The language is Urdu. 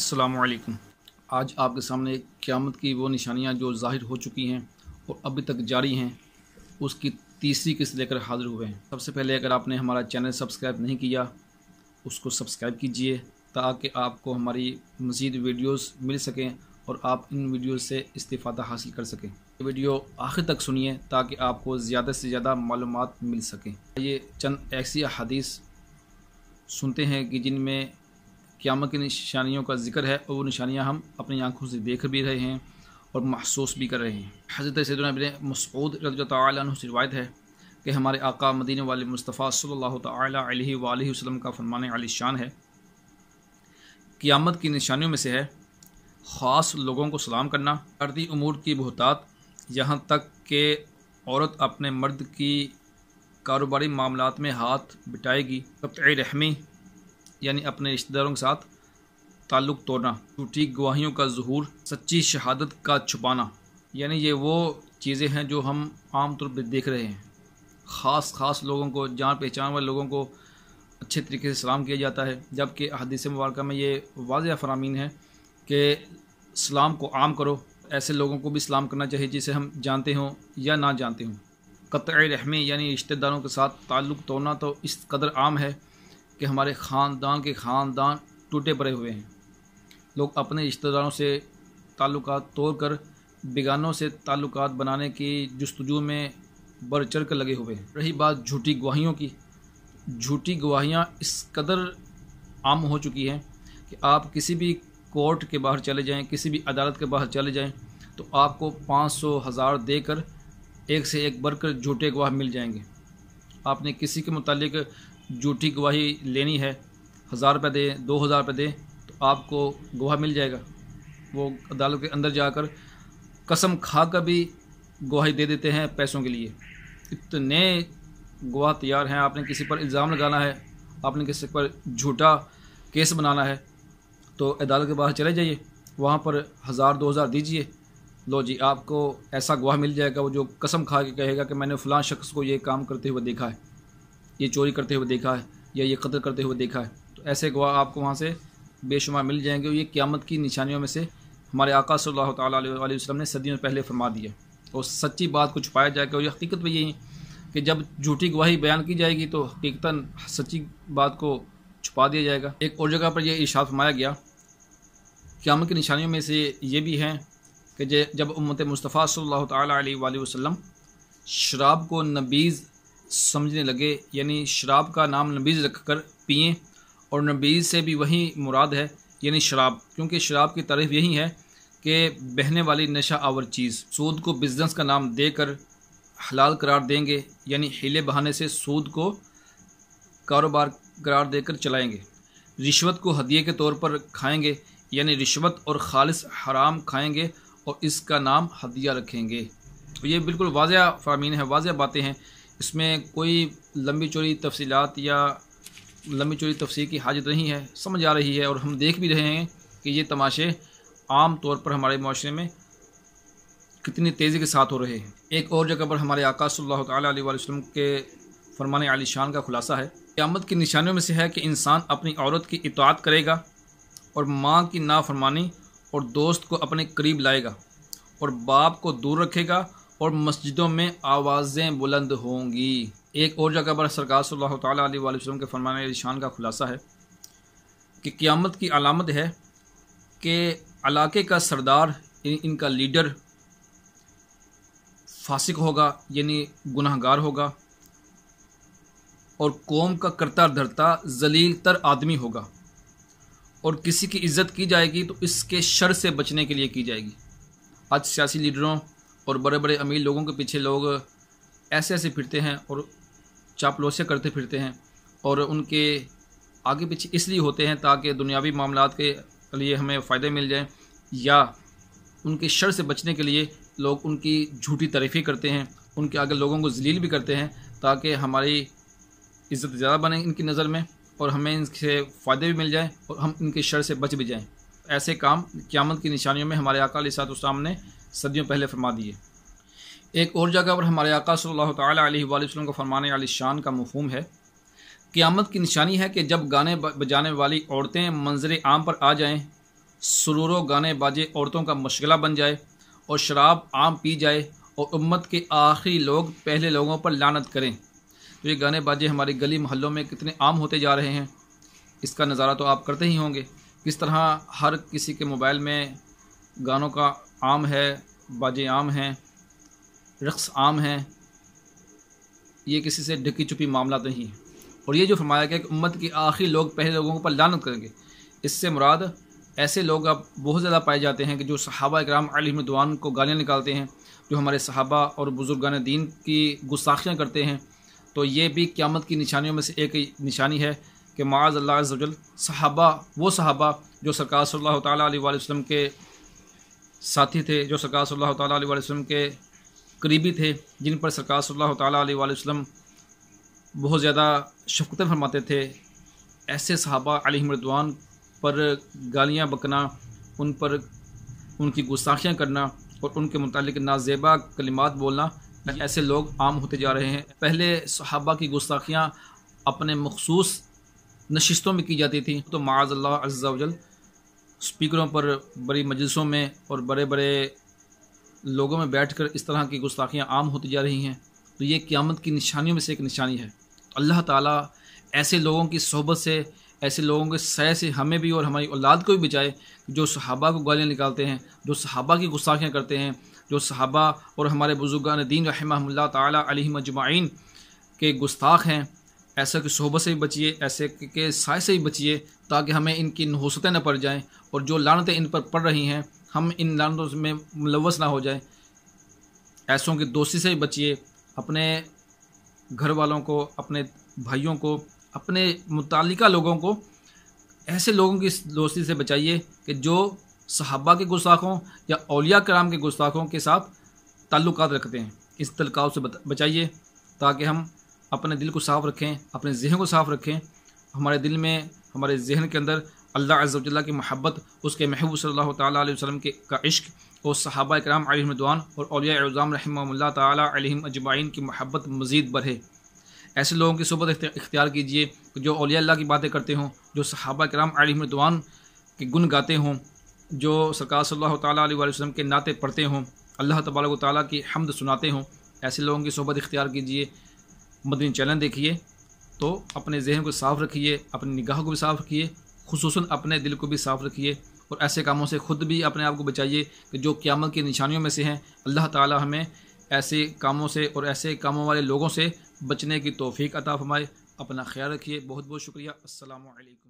السلام علیکم۔ آج آپ کے سامنے قیامت کی وہ نشانیاں جو ظاہر ہو چکی ہیں اور ابھی تک جاری ہیں، اس کی تیسری قسط لے کر حاضر ہوئے ہیں۔ سب سے پہلے اگر آپ نے ہمارا چینل سبسکرائب نہیں کیا، اس کو سبسکرائب کیجئے تاکہ آپ کو ہماری مزید ویڈیوز مل سکیں اور آپ ان ویڈیوز سے استفادہ حاصل کر سکیں۔ یہ ویڈیو آخر تک سنیے تاکہ آپ کو زیادہ سے زیادہ معلومات مل سکیں۔ یہ چند ایسی احادیث سنتے ہیں کہ جن میں قیامت کی نشانیوں کا ذکر ہے، اور وہ نشانیاں ہم اپنی آنکھوں سے دیکھ بھی رہے ہیں اور محسوس بھی کر رہے ہیں۔ حضرت سیدنا ابن مسعود رضی اللہ تعالیٰ عنہ سے روایت ہے کہ ہمارے آقا مدینے والے مصطفیٰ صلی اللہ تعالیٰ علیہ وآلہ وسلم کا فرمان عالی شان ہے، قیامت کی نشانیوں میں سے ہے خاص لوگوں کو سلام کرنا، ارضی امور کی بہتات، یہاں تک کہ عورت اپنے مرد کی کاروباری معاملات میں ہاتھ بٹائے گی، قطع رحمی یعنی اپنے رشتہ داروں کے ساتھ تعلق توڑنا، جھوٹی گواہیوں کا ظہور، سچی شہادت کا چھپانا، یعنی یہ وہ چیزیں ہیں جو ہم عام طور پہ دیکھ رہے ہیں۔ خاص لوگوں کو، جان پہچان والے لوگوں کو اچھے طریقے سے سلام کیا جاتا ہے، جبکہ احادیث مبارکہ میں یہ واضح فرامین ہے کہ سلام کو عام کرو، ایسے لوگوں کو بھی سلام کرنا چاہیے جسے ہم جانتے ہوں یا نہ جانتے ہوں۔ قطع رحمی یعنی رشتہ داروں کے ساتھ تعلق توڑنا تو اس قدر عام ہے کہ ہمارے خاندان ٹوٹے پڑے ہوئے ہیں۔ لوگ اپنے رشتہ داروں سے تعلقات توڑ کر بیگانوں سے تعلقات بنانے کی جستجو میں بڑھ چڑھ کر لگے ہوئے ہیں۔ رہی بات جھوٹی گواہیوں کی، جھوٹی گواہیاں اس قدر عام ہو چکی ہیں کہ آپ کسی بھی کورٹ کے باہر چلے جائیں، کسی بھی عدالت کے باہر چلے جائیں تو آپ کو 500 1000 دے کر ایک سے ایک بڑھ کر جھوٹے گواہ مل جائیں گے۔ آپ نے کسی کے متعلق جھوٹی گواہی لینی ہے، 1000 روپے دیں، 2000 روپے دیں تو آپ کو گواہ مل جائے گا۔ وہ عدالت کے اندر جا کر قسم کھا کر بھی گواہی دے دیتے ہیں پیسوں کے لیے۔ اتنے گواہ تیار ہیں۔ آپ نے کسی پر الزام لگانا ہے، آپ نے کسی پر جھوٹا کیس بنانا ہے تو عدالت کے باہر چلے جائیے، وہاں پر 1000 2000 دیجئے، لو جی آپ کو ایسا گواہ مل جائے گا، وہ جو قسم کھا کے کہے گا کہ میں نے فلاں شخص کو یہ کام کرتے ہوئے دیکھا ہے، یہ چوری کرتے ہوئے دیکھا ہے یا یہ قتل کرتے ہوئے دیکھا ہے، تو ایسے گواہ آپ کو وہاں سے بے شمار مل جائیں گے۔ اور یہ قیامت کی نشانیوں میں سے ہمارے آقا صلی اللہ تعالیٰ علیہ وسلم نے صدیوں پہلے فرما دیا، اور سچی بات کو چھپایا جائے گا۔ اور یہ حقیقت بھی یہی ہے کہ جب جھوٹی گواہی بیان کی جائے گی تو حقیقتاً سچی بات کو چھپا دیا جائے گا۔ ایک اور جگہ پر یہ ارشاد فرمایا گیا، قیامت کی نشانیوں میں سے یہ بھی ہیں کہ جب امت مصطفیٰ صلی اللہ تعالیٰ علیہ وآلہ وسلم شراب کو نبیذ سمجھنے لگے، یعنی شراب کا نام نبیذ رکھ کر پئیں، اور نبیذ سے بھی وہی مراد ہے یعنی شراب، کیونکہ شراب کی تعریف یہی ہے کہ بہنے والی نشہ آور چیز۔ سود کو بزنس کا نام دے کر حلال قرار دیں گے، یعنی ہیلے بہانے سے سود کو کاروبار قرار دے کر چلائیں گے۔ رشوت کو ہدیے کے طور پر کھائیں گے، یعنی رشوت اور خالص حرام کھائیں گے اور اس کا نام ہدیہ رکھیں گے۔ یہ بالکل واضح فرامین ہے، واضح باتیں ہیں، اس میں کوئی لمبی چوڑی تفصیلات یا لمبی چوڑی تفسیر کی حاجت نہیں ہے، سمجھ آ رہی ہے، اور ہم دیکھ بھی رہے ہیں کہ یہ تماشے عام طور پر ہمارے معاشرے میں کتنی تیزی کے ساتھ ہو رہے ہیں۔ ایک اور جگہ پر ہمارے آقا صلی اللہ تعالیٰ علیہ وآلہ وسلم کے فرمان عالی شان کا خلاصہ ہے، قیامت کی نشانیوں میں سے ہے کہ انسان اپنی عورت کی اطاعت کرے گا اور ماں کی نافرمانی اور دوست کو اپنے قریب لائے گا اور باپ کو دور رکھے گا اور مسجدوں میں آوازیں بلند ہوں گی۔ ایک اور جگہ پر سرکار صلی اللہ تعالیٰ علیہ وآلہ وسلم کے فرمان عالی شان کا خلاصہ ہے کہ قیامت کی علامت ہے کہ علاقے کا سردار ان کا لیڈر فاسق ہوگا، یعنی گناہ گار ہوگا، اور قوم کا کرتا دھرتا ذلیل تر آدمی ہوگا، اور کسی کی عزت کی جائے گی تو اس کے شر سے بچنے کے لیے کی جائے گی۔ آج سیاسی لیڈروں اور بڑے بڑے امیر لوگوں کے پیچھے لوگ ایسے پھرتے ہیں اور چاپلوسیاں کرتے پھرتے ہیں، اور ان کے آگے پیچھے اس لیے ہوتے ہیں تاکہ دنیاوی معاملات کے لیے ہمیں فائدے مل جائیں، یا ان کے شر سے بچنے کے لیے لوگ ان کی جھوٹی تعریفیں کرتے ہیں، ان کے آگے لوگوں کو ذلیل بھی کرتے ہیں تاکہ ہماری عزت زیادہ بنے ان کی نظر میں، اور ہمیں ان سے فائدے بھی مل جائیں اور ہم ان کے شر سے بچ بھی جائیں۔ ایسے کام قیامت کی نشانیوں میں ہمارے آقا علیہ السلام نے صدیوں پہلے فرما دیے۔ ایک اور جگہ پر ہمارے آقا صلی اللہ تعالیٰ علیہ وآلہ وسلم کا فرمان عالی شان کا مفہوم ہے، قیامت کی نشانی ہے کہ جب گانے بجانے والی عورتیں منظر عام پر آ جائیں سرور و گانے باجے عورتوں کا مشغلہ بن جائے اور شراب عام پی جائے اور امت کے آخری لوگ پہلے لوگوں پر لعنت کریں۔ تو یہ گانے باجے ہماری گلی محلوں میں کتنے عام ہوتے جا رہے ہیں، اس کا نظارہ تو آپ کرتے ہی ہوں گے۔ کس طرح ہر کسی کے موبائل میں گانوں کا عام ہے، باجے عام ہیں، رقص عام ہیں۔ یہ کسی سے ڈھکی چھپی معاملات نہیں ہیں۔ اور یہ جو فرمایا گیا کہ امت کے آخری لوگ پہلے لوگوں پر لعنت کریں گے، اس سے مراد ایسے لوگ اب بہت زیادہ پائے جاتے ہیں کہ جو صحابہ کرام علیہم رضوان کو گالیاں نکالتے ہیں، جو ہمارے صحابہ اور بزرگان دین کی گستاخیاں کرتے ہیں۔ تو یہ بھی قیامت کی نشانیوں میں سے ایک نشانی ہے کہ معاذ اللہ عز وجل وہ صحابہ جو سرکار صلی اللہ تعالیٰ علیہ وآلہ وسلم کے ساتھی تھے، جو سرکار صلی اللہ تعالیٰ علیہ وآلہ وسلم کے قریبی تھے، جن پر سرکار صلی اللہ تعالیٰ علیہ وآلہ وسلم بہت زیادہ شفقتیں فرماتے تھے، ایسے صحابہ علیہم رضوان پر گالیاں بکنا، ان کی گستاخیاں کرنا اور ان کے متعلق نازیبا کلمات بولنا، ایسے لوگ عام ہوتے جا رہے ہیں۔ پہلے صحابہ کی گستاخیاں اپنے مخصوص نشستوں میں کی جاتی تھیں، تو معاذ اللہ عز وجل اسپیکروں پر بڑی مجلسوں میں اور بڑے بڑے لوگوں میں بیٹھ کر اس طرح کی گستاخیاں عام ہوتی جا رہی ہیں۔ تو یہ قیامت کی نشانیوں میں سے ایک نشانی ہے۔ تو اللہ تعالیٰ ایسے لوگوں کی صحبت سے، ایسے لوگوں کے سائے سے ہمیں بھی اور ہماری اولاد کو بھی بچائے، جو صحابہ کو گالیاں نکالتے ہیں، جو صحابہ کی گستاخیاں کرتے ہیں، جو صحابہ اور ہمارے بزرگان دین رحمہم اللہ تعالیٰ علیہم اجمعین کے گستاخ ہیں۔ ایسے کی صحبت سے بھی بچیے، ایسے کے سائے سے بھی بچیے، تاکہ ہمیں ان کی نحوستیں نہ پڑ جائیں، اور جو لعنتیں ان پر پڑ رہی ہیں ہم ان لعنتوں میں ملوث نہ ہو جائیں۔ ایسوں کی دوستی سے بھی بچیے، اپنے گھر والوں کو، اپنے بھائیوں کو، اپنے متعلقہ لوگوں کو ایسے لوگوں کی دوستی سے بچائیے کہ جو صحابہ کے گستاخوں یا اولیاء کرام کے گستاخوں کے ساتھ تعلقات رکھتے ہیں۔ اس تعلقات سے بچائیے تاکہ ہم اپنے دل کو صاف رکھیں، اپنے ذہن کو صاف رکھیں، ہمارے دل میں، ہمارے ذہن کے اندر اللہ عز و جل کی محبت، اس کے محبوب صلی اللہ تعالیٰ علیہ وسلم کا عشق، اور صحابہ کرام علیہم رضوان اور اولیاء اعظام رحمہم اللہ تعالیٰ علیہم اجمعین کی محبت مزید بڑھے۔ ایسے لوگوں کی صحبت اختیار کیجیے جو اولیاء اللہ کی باتیں کرتے ہوں، جو صحابہ کرام علیہم رضوان کے گن گاتے ہوں، جو سرکار صلی اللہ تعالیٰ علیہ وسلم کے نعتیں پڑھتے ہوں، اللہ تبارک و تعالیٰ کی حمد سناتے ہوں۔ ایسے لوگوں کی صحبت اختیار کیجیے۔ مدنی چینل دیکھیے تو اپنے ذہن کو صاف رکھیے، اپنی نگاہ کو بھی صاف رکھیے، خصوصاً اپنے دل کو بھی صاف رکھیے، اور ایسے کاموں سے خود بھی اپنے آپ کو بچائیے کہ جو قیامت کی نشانیوں میں سے ہیں۔ اللہ تعالی ہمیں ایسے کاموں سے اور ایسے کاموں والے لوگوں سے بچنے کی توفیق عطا فرمائے۔ اپنا خیال رکھیے۔ بہت بہت شکریہ۔ السلام علیکم۔